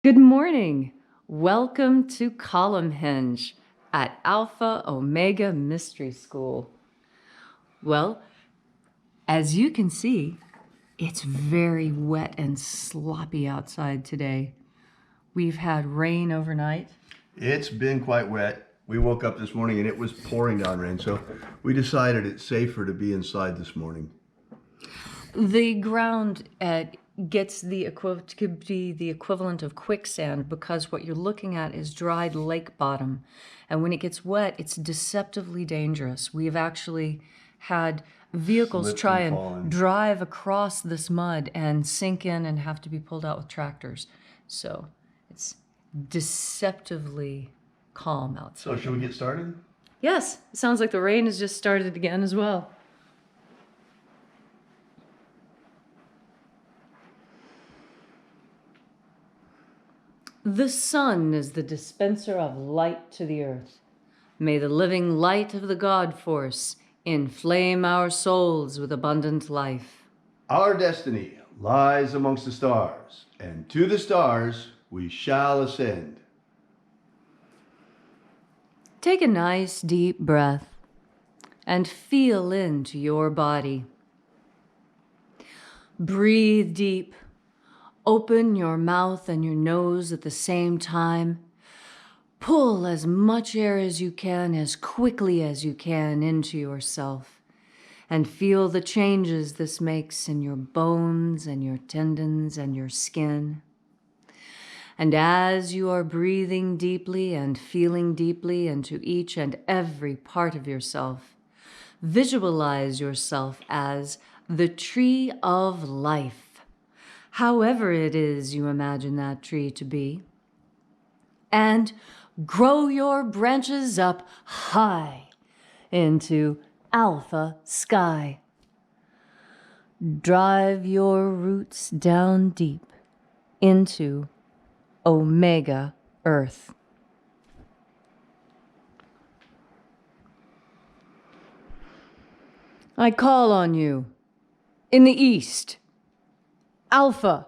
Good morning. Welcome to Column Hinge at Alpha Ωmega Mystery School. Well, as you can see, it's very wet and sloppy outside today. We've had rain overnight. It's been quite wet. We woke up this morning and it was pouring down rain, so we decided it's safer to be inside this morning. The ground gets could be the equivalent of quicksand because what you're looking at is dried lake bottom. And when it gets wet, it's deceptively dangerous. We've actually had vehicles Slipped try and and fallen. drive across this mud and sink in and have to be pulled out with tractors. So it's deceptively calm outside. So should we get started? Yes, it sounds like the rain has just started again as well. The sun is the dispenser of light to the earth. May the living light of the God Force inflame our souls with abundant life. Our destiny lies amongst the stars, and to the stars we shall ascend. Take a nice deep breath and feel into your body. Breathe deep. Open your mouth and your nose at the same time. Pull as much air as you can, as quickly as you can, into yourself. And feel the changes this makes in your bones and your tendons and your skin. And as you are breathing deeply and feeling deeply into each and every part of yourself, visualize yourself as the tree of life. However it is you imagine that tree to be. And grow your branches up high into alpha sky. Drive your roots down deep into Omega Earth. I call on you in the east. Alpha.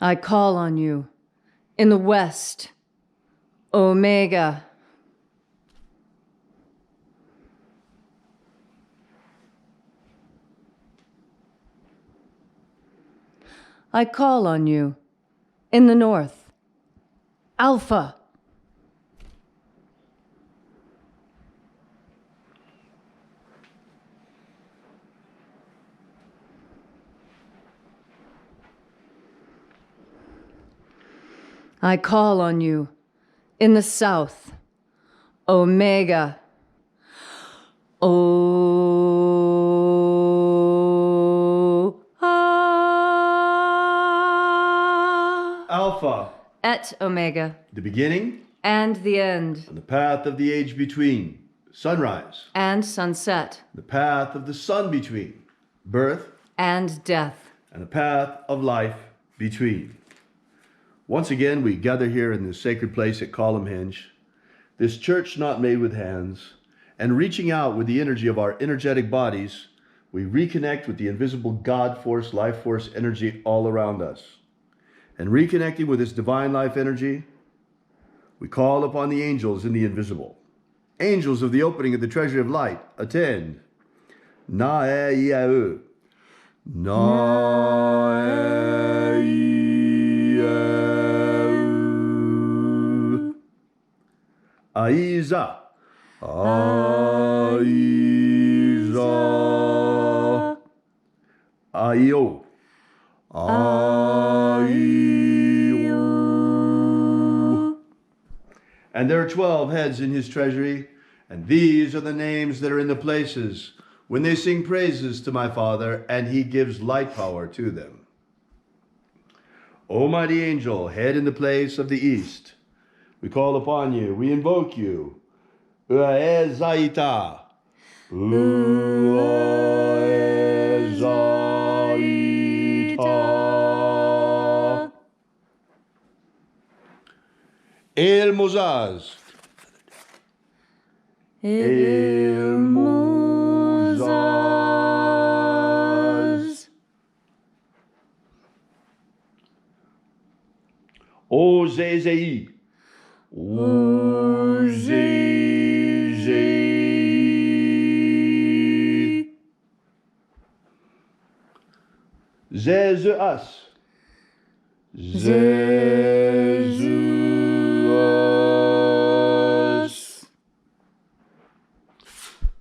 I call on you in the west. Omega. I call on you in the north. Alpha. I call on you in the south. Omega. Alpha. Et Omega. The beginning And the end. and the path of the age between. Sunrise. And sunset. The path of the sun between. Birth. And death. And the path of life between. Once again, we gather here in this sacred place at Column Hinge, this church not made with hands, and reaching out with the energy of our energetic bodies, we reconnect with the invisible God force, life force energy all around us. And reconnecting with this divine life energy, we call upon the angels in the invisible. Angels of the opening of the treasury of light, attend. Na-e-ia-u. Na-e-ia-u. Aiza. Aiza. Aio. Aio. And there are 12 heads in his treasury, and these are the names that are in the places when they sing praises to my Father, and he gives light power to them. O mighty angel, head in the place of the east, we call upon you, we invoke you. Uaezaita. Uaezaita. El Mozaz. hermosas. Ozezei. Ozezei. Zezuas. Zezuas.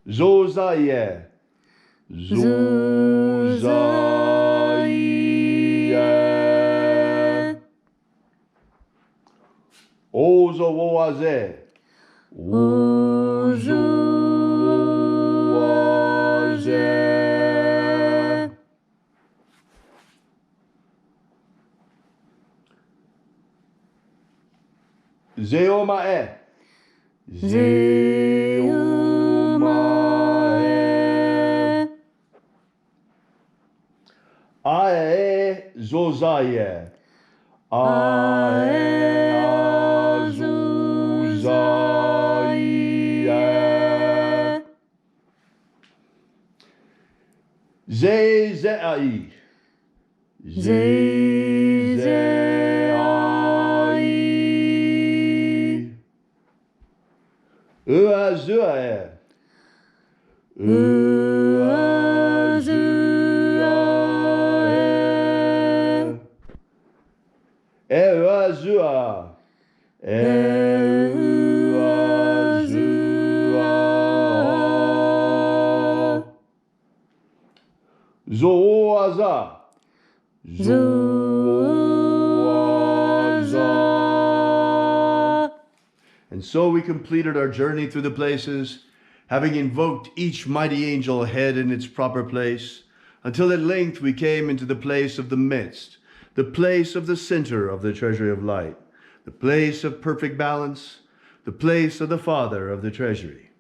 Zozaie. Zozaie. Ozoaze. Ozoaze. Zeomae. Zeomae. Ae zozaie. Ae azuzaie. Zezei. Zezei. Uazuae. Uazuae. Euazua. Euazua. Zoaza. Zoaza. And so we completed our journey through the places, having invoked each mighty angel head in its proper place, until at length we came into the place of the midst, the place of the center of the treasury of light, the place of perfect balance, the place of the Father of the treasury.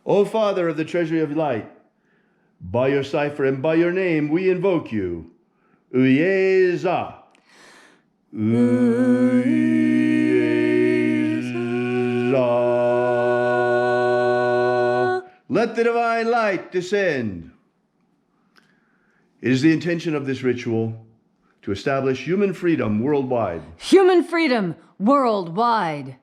O Father of the treasury of light, by your cipher and by your name we invoke you. Uyeza. Uyeza. Let the divine light descend. It is the intention of this ritual to establish human freedom worldwide. Human freedom worldwide.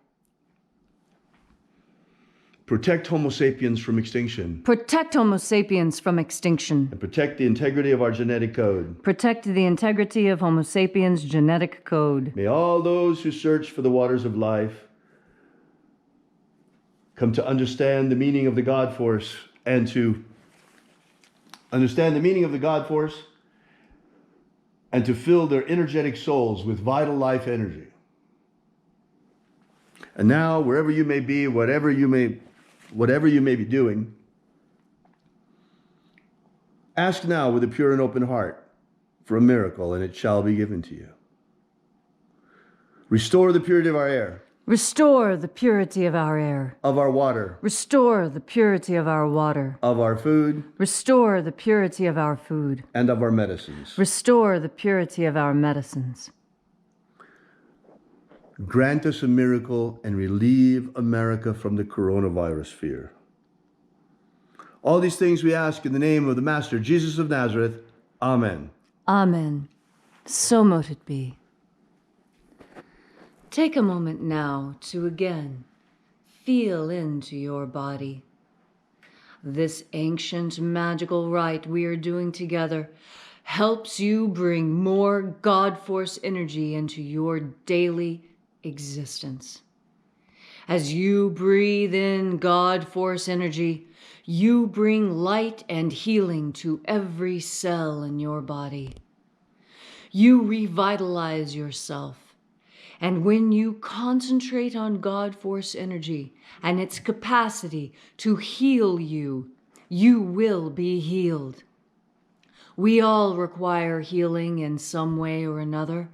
Protect Homo sapiens from extinction. Protect Homo sapiens from extinction. And protect the integrity of our genetic code. Protect the integrity of Homo sapiens' genetic code. May all those who search for the waters of life come to understand the meaning of the God force and to understand the meaning of the God force and to fill their energetic souls with vital life energy. And now, wherever you may be, whatever you may be doing, ask now with a pure and open heart for a miracle, and it shall be given to you. Restore the purity of our air. Restore the purity of our air. Of our water. Restore the purity of our water. Of our food. Restore the purity of our food. And of our medicines. Restore the purity of our medicines. Grant us a miracle and relieve America from the coronavirus fear. All these things we ask in the name of the Master, Jesus of Nazareth. Amen. Amen. So mote it be. Take a moment now to again feel into your body. This ancient magical rite we are doing together helps you bring more God Force energy into your daily existence. As you breathe in God Force energy, you bring light and healing to every cell in your body. You revitalize yourself. And when you concentrate on God Force energy and its capacity to heal you, you will be healed. We all require healing in some way or another.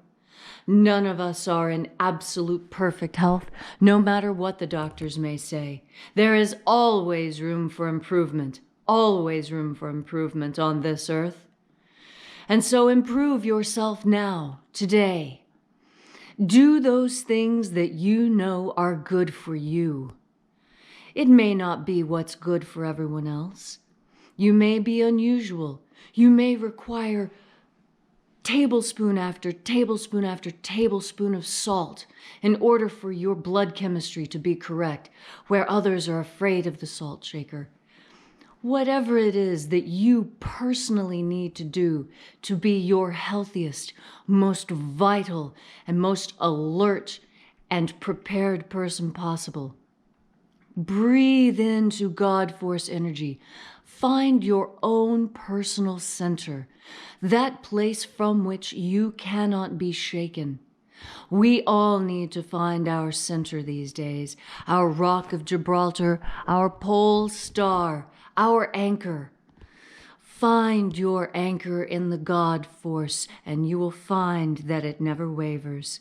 None of us are in absolute perfect health, no matter what the doctors may say. There is always room for improvement on this earth. And so improve yourself now, today. Do those things that you know are good for you. It may not be what's good for everyone else. You may be unusual. You may require tablespoon after tablespoon after tablespoon of salt in order for your blood chemistry to be correct, where others are afraid of the salt shaker. Whatever it is that you personally need to do to be your healthiest, most vital, and most alert and prepared person possible, breathe into God Force energy. Find your own personal center, that place from which you cannot be shaken. We all need to find our center these days, our rock of Gibraltar, our pole star, our anchor. Find your anchor in the God Force, and you will find that it never wavers.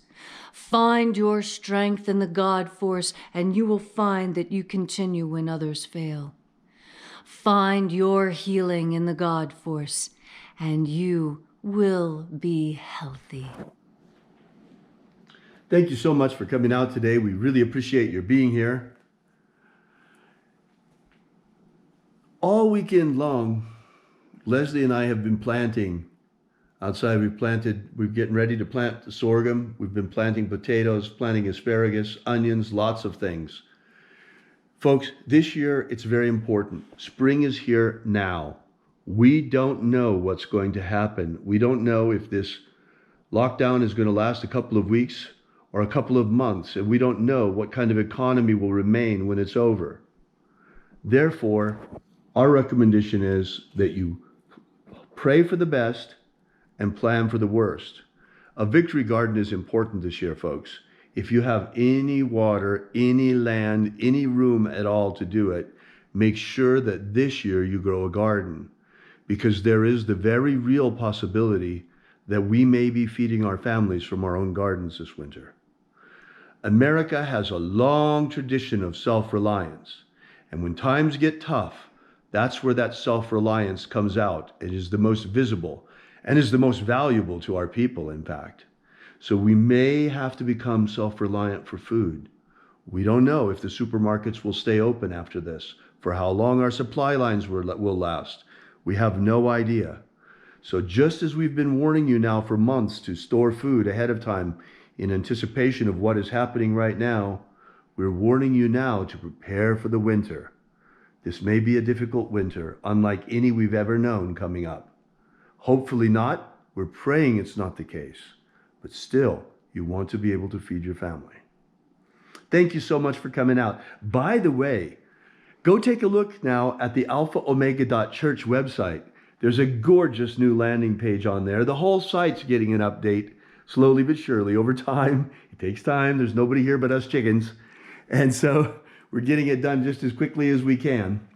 Find your strength in the God Force, and you will find that you continue when others fail. Find your healing in the God Force, and you will be healthy. Thank you so much for coming out today. We really appreciate your being here. All weekend long, Leslie and I have been planting outside. We're getting ready to plant the sorghum. We've been planting potatoes, planting asparagus, onions, lots of things. Folks, this year it's very important. Spring is here now. We don't know what's going to happen. We don't know if this lockdown is going to last a couple of weeks or a couple of months, and we don't know what kind of economy will remain when it's over. Therefore, our recommendation is that you pray for the best and plan for the worst. A victory garden is important this year, folks. If you have any water, any land, any room at all to do it, make sure that this year you grow a garden, because there is the very real possibility that we may be feeding our families from our own gardens this winter. America has a long tradition of self-reliance, and when times get tough, that's where that self-reliance comes out. It is the most visible and is the most valuable to our people, in fact. So we may have to become self-reliant for food. We don't know if the supermarkets will stay open after this, for how long our supply lines will last. We have no idea. So just as we've been warning you now for months to store food ahead of time in anticipation of what is happening right now, we're warning you now to prepare for the winter. This may be a difficult winter, unlike any we've ever known coming up. Hopefully not. We're praying it's not the case. But still, you want to be able to feed your family. Thank you so much for coming out. By the way, go take a look now at the alphaomega.church website. There's a gorgeous new landing page on there. The whole site's getting an update, slowly but surely, over time. It takes time. There's nobody here but us chickens. And so we're getting it done just as quickly as we can.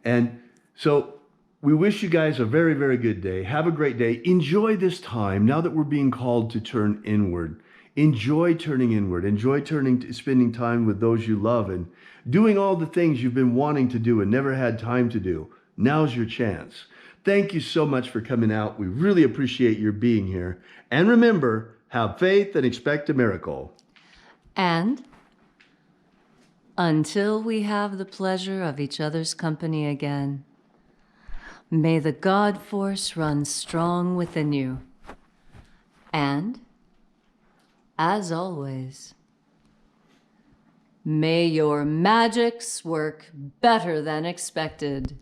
And so we wish you guys a very, very good day. Have a great day. Enjoy this time now that we're being called to turn inward. Enjoy turning inward. Enjoy spending time with those you love and doing all the things you've been wanting to do and never had time to do. Now's your chance. Thank you so much for coming out. We really appreciate your being here. And remember, have faith and expect a miracle. And until we have the pleasure of each other's company again, may the God Force run strong within you. And, as always, may your magics work better than expected.